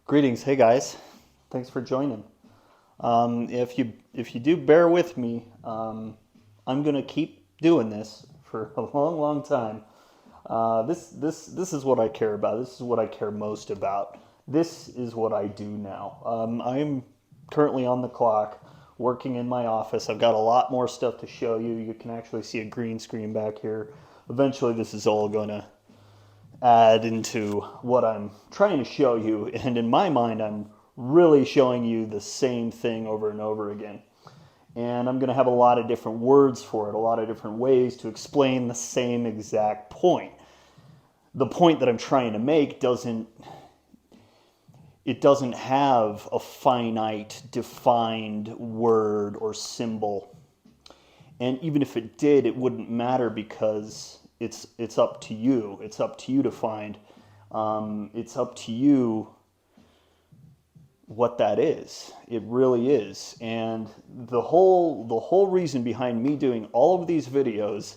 Greetings, hey guys. Thanks for joining. If you do bear with me, I'm gonna keep doing this for a long, long time. This is what I care about. This is what I care most about. This is what I do now. I'm currently on the clock, working in my office. I've got a lot more stuff to show you. You can actually see a green screen back here. Eventually, this is all gonna add into what I'm trying to show you. And in my mind, I'm really showing you the same thing over and over again. And I'm going to have a lot of different words for it, a lot of different ways to explain the same exact point. The point that I'm trying to make doesn't have a finite, defined word or symbol. And even if it did, it wouldn't matter because it's up to you. It's up to you to find. It's up to you what that is. It really is. And the whole reason behind me doing all of these videos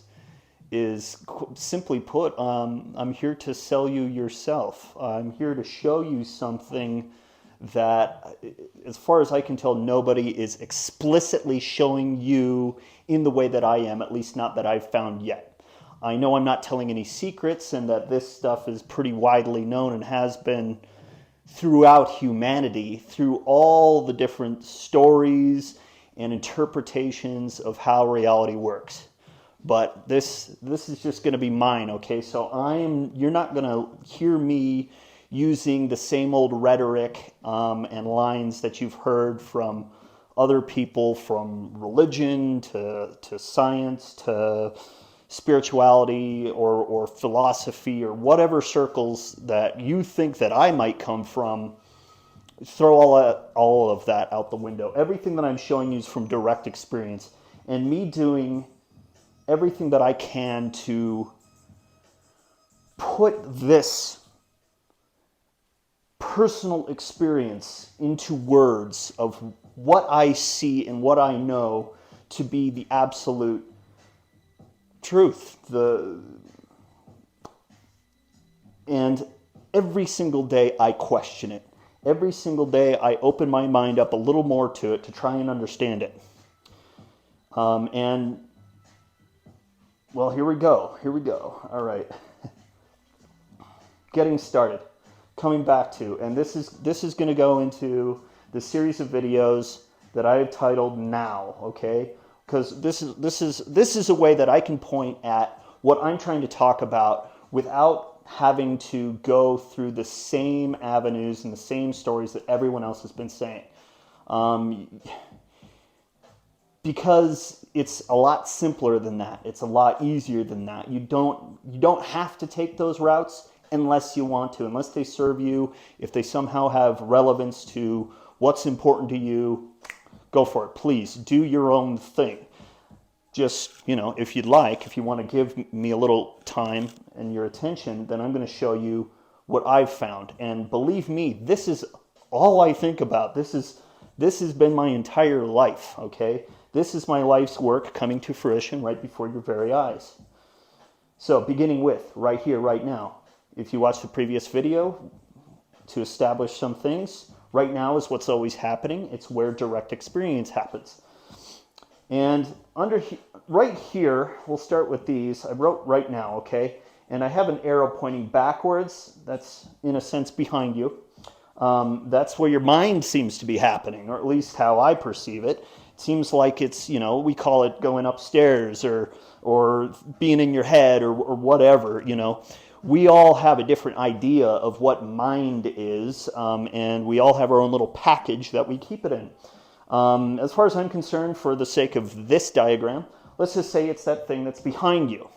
is simply put, I'm here to sell you yourself. I'm here to show you something that, as far as I can tell, nobody is explicitly showing you in the way that I am, at least not that I've found yet. I know I'm not telling any secrets, and that this stuff is pretty widely known and has been throughout humanity, through all the different stories and interpretations of how reality works. But this is just going to be mine, okay? So you're not going to hear me using the same old rhetoric and lines that you've heard from other people, from religion to science to spirituality or philosophy or whatever circles that you think that I might come from. Throw all of that out the window. Everything that I'm showing you is from direct experience, and me doing everything that I can to put this personal experience into words of what I see and what I know to be the absolute truth. And every single day I question it. Every single day I open my mind up a little more to it to try and understand it. And well, here we go. All right. Getting started. Coming back to, and this is going to go into the series of videos that I have titled Now, okay? Because this is a way that I can point at what I'm trying to talk about without having to go through the same avenues and the same stories that everyone else has been saying. Because it's a lot simpler than that. It's a lot easier than that. You don't have to take those routes unless you want to, unless they serve you, if they somehow have relevance to what's important to you. Go for it. Please do your own thing. Just, if you'd like, if you want to give me a little time and your attention, then I'm going to show you what I've found. And believe me, this is all I think about. This has been my entire life, okay? This is my life's work coming to fruition right before your very eyes. So, beginning with right here, right now. If you watched the previous video, to establish some things, right now is what's always happening. It's where direct experience happens. And right here, we'll start with these. I wrote right now, okay? And I have an arrow pointing backwards. That's, in a sense, behind you. That's where your mind seems to be happening, or at least how I perceive it. It seems like it's, we call it going upstairs or being in your head or whatever, We all have a different idea of what mind is, and we all have our own little package that we keep it in. As far as I'm concerned, for the sake of this diagram, let's just say it's that thing that's behind you.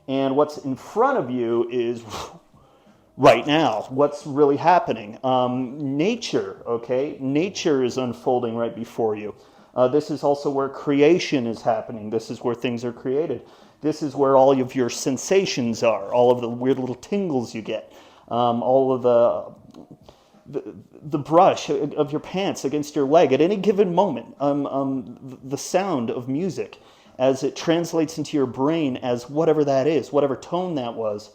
And what's in front of you is right now, what's really happening. Nature, okay? Nature is unfolding right before you. This is also where creation is happening. This is where things are created. This is where all of your sensations are, all of the weird little tingles you get, all of the brush of your pants against your leg at any given moment, the sound of music as it translates into your brain as whatever that is, whatever tone that was.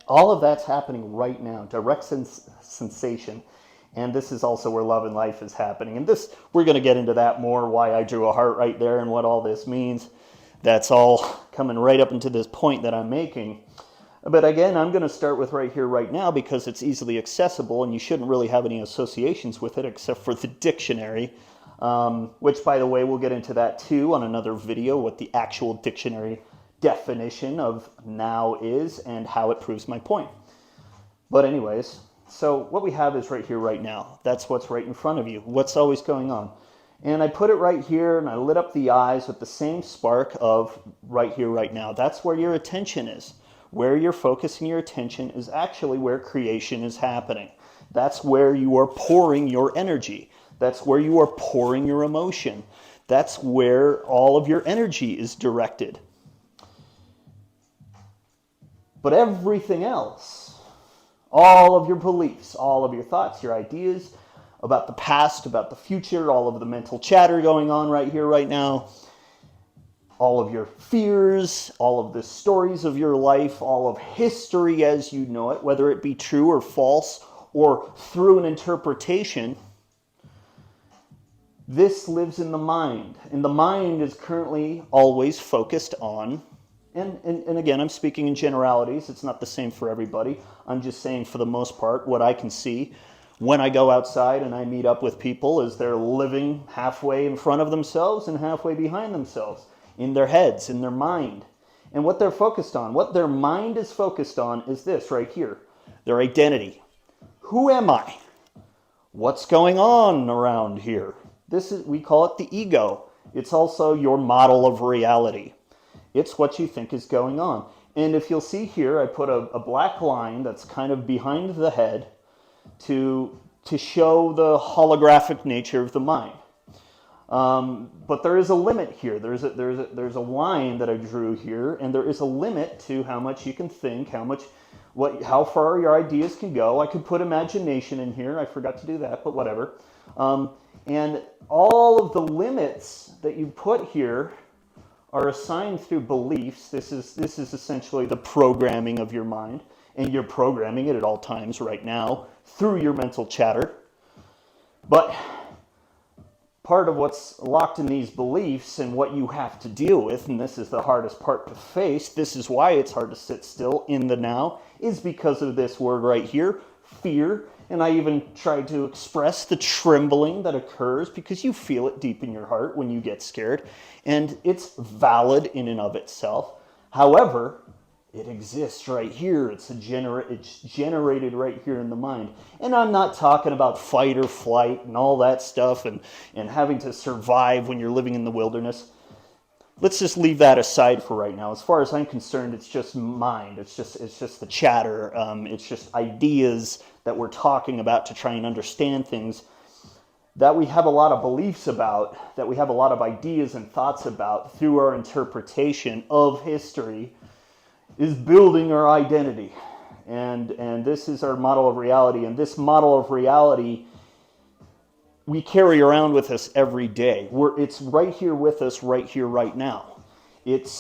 All of that's happening right now, direct sensation. And this is also where love and life is happening. And this, we're going to get into that more, why I drew a heart right there and what all this means. That's all coming right up into this point that I'm making. But again, I'm going to start with right here, right now, because it's easily accessible and you shouldn't really have any associations with it except for the dictionary, which, by the way, we'll get into that too on another video, what the actual dictionary definition of now is and how it proves my point. But anyways, so what we have is right here, right now. That's what's right in front of you, what's always going on. And I put it right here and I lit up the eyes with the same spark of right here, right now. That's where your attention is. Where you're focusing your attention is actually where creation is happening. That's where you are pouring your energy. That's where you are pouring your emotion. That's where all of your energy is directed. But everything else, all of your beliefs, all of your thoughts, your ideas about the past, about the future, all of the mental chatter going on right here, right now, all of your fears, all of the stories of your life, all of history as you know it, whether it be true or false or through an interpretation, this lives in the mind. And the mind is currently always focused on, and again, I'm speaking in generalities. It's not the same for everybody. I'm just saying for the most part, what I can see when I go outside and I meet up with people is they're living halfway in front of themselves and halfway behind themselves. In their heads, in their mind. And what they're focused on, what their mind is focused on is this right here, their identity. Who am I? What's going on around here? This is, we call it the ego. It's also your model of reality. It's what you think is going on. And if you'll see here, I put a black line that's kind of behind the head to show the holographic nature of the mind. But there is a limit here. There's a line that I drew here, and there is a limit to how much you can think, how far your ideas can go. I could put imagination in here. I forgot to do that, but whatever. And all of the limits that you put here are assigned through beliefs. This is essentially the programming of your mind, and you're programming it at all times right now through your mental chatter. But part of what's locked in these beliefs and what you have to deal with, and this is the hardest part to face, this is why it's hard to sit still in the now, is because of this word right here, fear. And I even tried to express the trembling that occurs because you feel it deep in your heart when you get scared. And it's valid in and of itself. However, it exists right here. It's generated right here in the mind. And I'm not talking about fight or flight and all that stuff and having to survive when you're living in the wilderness. Let's just leave that aside for right now. As far as I'm concerned, it's just mind. It's just the chatter. It's just ideas that we're talking about to try and understand things that we have a lot of beliefs about, that we have a lot of ideas and thoughts about through our interpretation of history, is building our identity. And this is our model of reality. And this model of reality we carry around with us every day. It's right here with us, right here, right now. It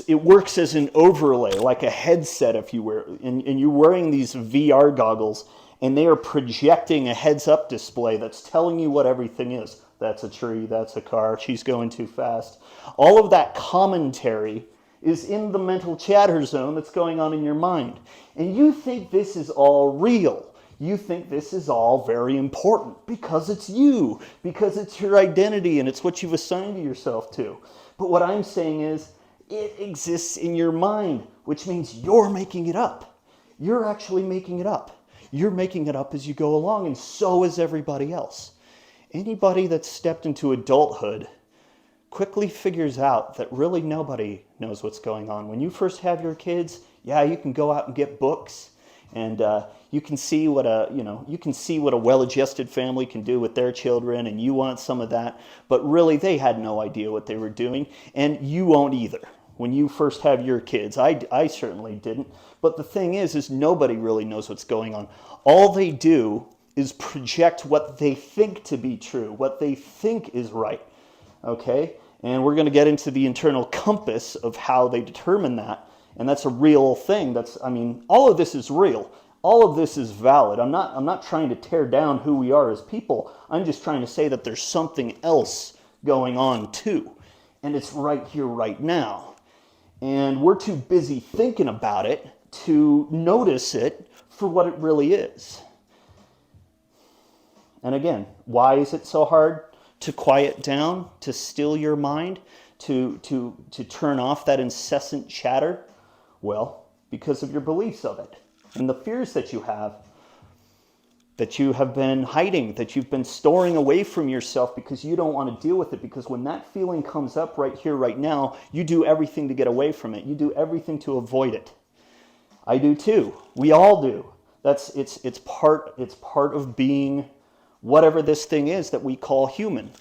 works as an overlay, like a headset, if you wear, and you're wearing these VR goggles, and they are projecting a heads-up display that's telling you what everything is. That's a tree, that's a car, she's going too fast. All of that commentary is in the mental chatter zone that's going on in your mind. And you think this is all real. You think this is all very important because it's you, because it's your identity and it's what you've assigned to yourself to. But what I'm saying is it exists in your mind, which means you're making it up. You're actually making it up. You're making it up as you go along, and so is everybody else. Anybody that's stepped into adulthood quickly figures out that really nobody knows what's going on. When you first have your kids, yeah, you can go out and get books, and you can see what a well-adjusted family can do with their children, and you want some of that. But really, they had no idea what they were doing, and you won't either. When you first have your kids, I certainly didn't. But the thing is nobody really knows what's going on. All they do is project what they think to be true, what they think is right. Okay? And we're going to get into the internal compass of how they determine that And that's a real thing. I mean, all of this is real. All of this is valid. I'm not trying to tear down who we are as people. I'm just trying to say that there's something else going on too. And it's right here, right now. And we're too busy thinking about it to notice it for what it really is. And again, why is it so hard to quiet down, to still your mind, to turn off that incessant chatter? Well, because of your beliefs of it and the fears that you have been hiding, that you've been storing away from yourself because you don't want to deal with it. Because when that feeling comes up right here, right now, you do everything to get away from it. You do everything to avoid it. I do too. We all do. It's part of being whatever this thing is that we call human.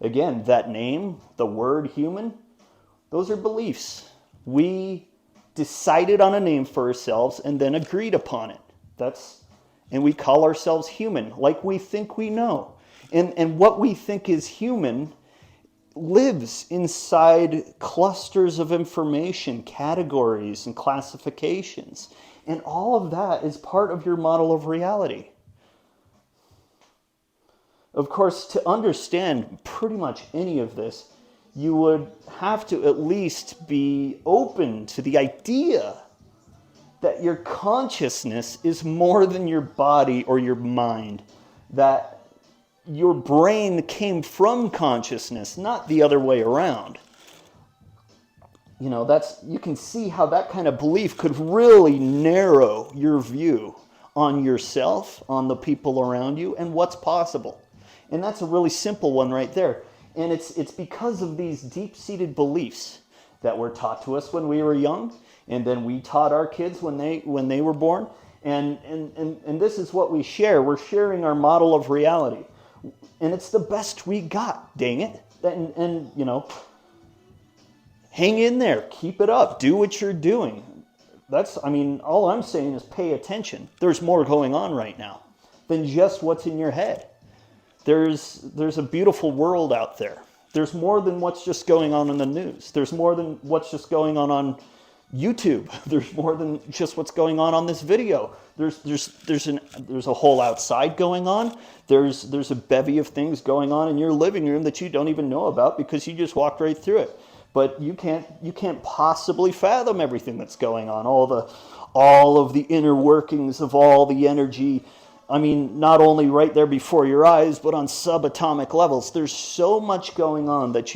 Again, that name, the word human, those are beliefs. We decided on a name for ourselves and then agreed upon it. And we call ourselves human, like we think we know. And what we think is human lives inside clusters of information, categories, and classifications. And all of that is part of your model of reality. Of course, to understand pretty much any of this, you would have to at least be open to the idea that your consciousness is more than your body or your mind, that your brain came from consciousness, not the other way around. You know, you can see how that kind of belief could really narrow your view on yourself, on the people around you, and what's possible. And that's a really simple one right there. And it's because of these deep-seated beliefs that were taught to us when we were young, and then we taught our kids when they were born. And this is what we share. We're sharing our model of reality. And it's the best we got, dang it. And you know, hang in there, keep it up, do what you're doing. All I'm saying is pay attention. There's more going on right now than just what's in your head. There's a beautiful world out there. There's more than what's just going on in the news. There's more than what's just going on YouTube. There's more than just what's going on this video. There's a whole outside going on. There's a bevy of things going on in your living room that you don't even know about because you just walked right through it. But you can't possibly fathom everything that's going on. All of the inner workings of all the energy. I mean, not only right there before your eyes, but on subatomic levels. There's so much going on that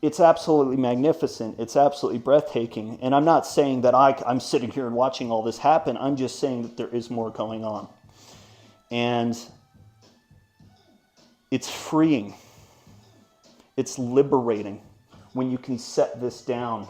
it's absolutely magnificent. It's absolutely breathtaking. And I'm not saying that I'm sitting here and watching all this happen. I'm just saying that there is more going on. And it's freeing. It's liberating when you can set this down.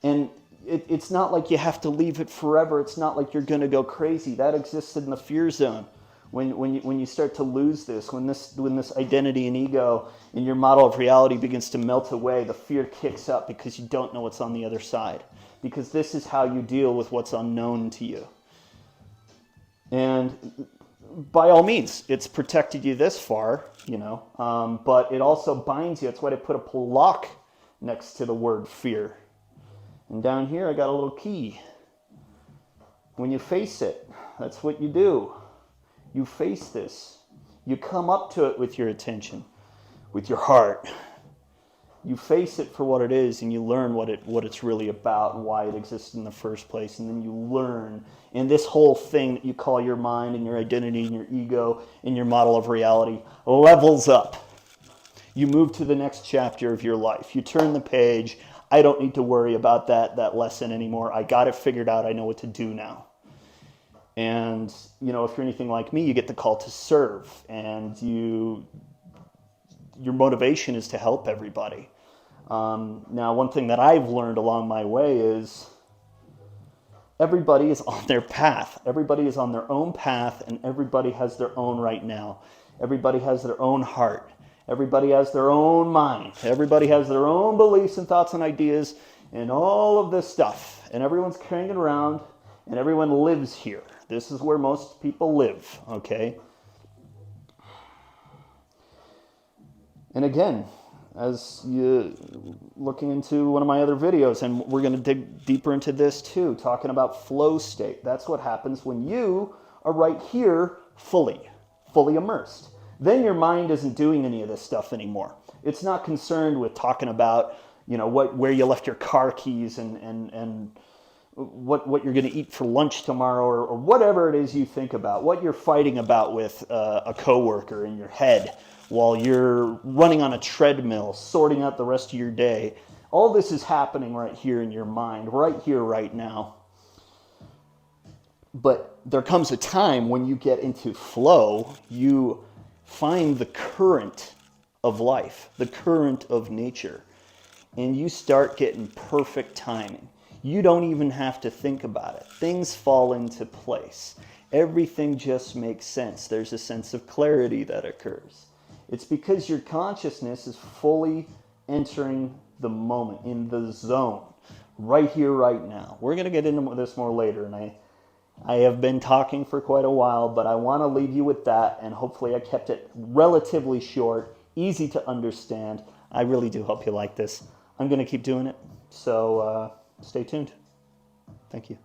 And it's not like you have to leave it forever. It's not like you're going to go crazy. That exists in the fear zone. When you start to lose this, when this identity and ego in your model of reality begins to melt away, the fear kicks up because you don't know what's on the other side. Because this is how you deal with what's unknown to you. And by all means, it's protected you this far, but it also binds you. That's why they put a lock next to the word fear. And down here, I got a little key. When you face it, that's what you do. You face this. You come up to it with your attention, with your heart. You face it for what it is, and you learn what it's really about and why it exists in the first place. And then you learn. And this whole thing that you call your mind and your identity and your ego and your model of reality levels up. You move to the next chapter of your life. You turn the page. I don't need to worry about that lesson anymore. I got it figured out. I know what to do now. And, if you're anything like me, you get the call to serve. And your motivation is to help everybody. Now, one thing that I've learned along my way is everybody is on their path. Everybody is on their own path, and everybody has their own right now. Everybody has their own heart. Everybody has their own mind. Everybody has their own beliefs and thoughts and ideas and all of this stuff. And everyone's carrying it around, and everyone lives here. This is where most people live, okay? And again, as you looking into one of my other videos, and we're going to dig deeper into this too, talking about flow state. That's what happens when you are right here fully immersed. Then your mind isn't doing any of this stuff anymore. It's not concerned with talking about, where you left your car keys and what you're going to eat for lunch tomorrow, or whatever it is you think about, what you're fighting about with a coworker in your head while you're running on a treadmill, sorting out the rest of your day. All this is happening right here in your mind, right here, right now. But there comes a time when you get into flow, you find the current of life, the current of nature, and you start getting perfect timing. You don't even have to think about it. Things fall into place. Everything just makes sense. There's a sense of clarity that occurs. It's because your consciousness is fully entering the moment, in the zone, right here, right now. We're going to get into this more later, and I have been talking for quite a while, but I want to leave you with that, and hopefully I kept it relatively short, easy to understand. I really do hope you like this. I'm going to keep doing it, so stay tuned. Thank you.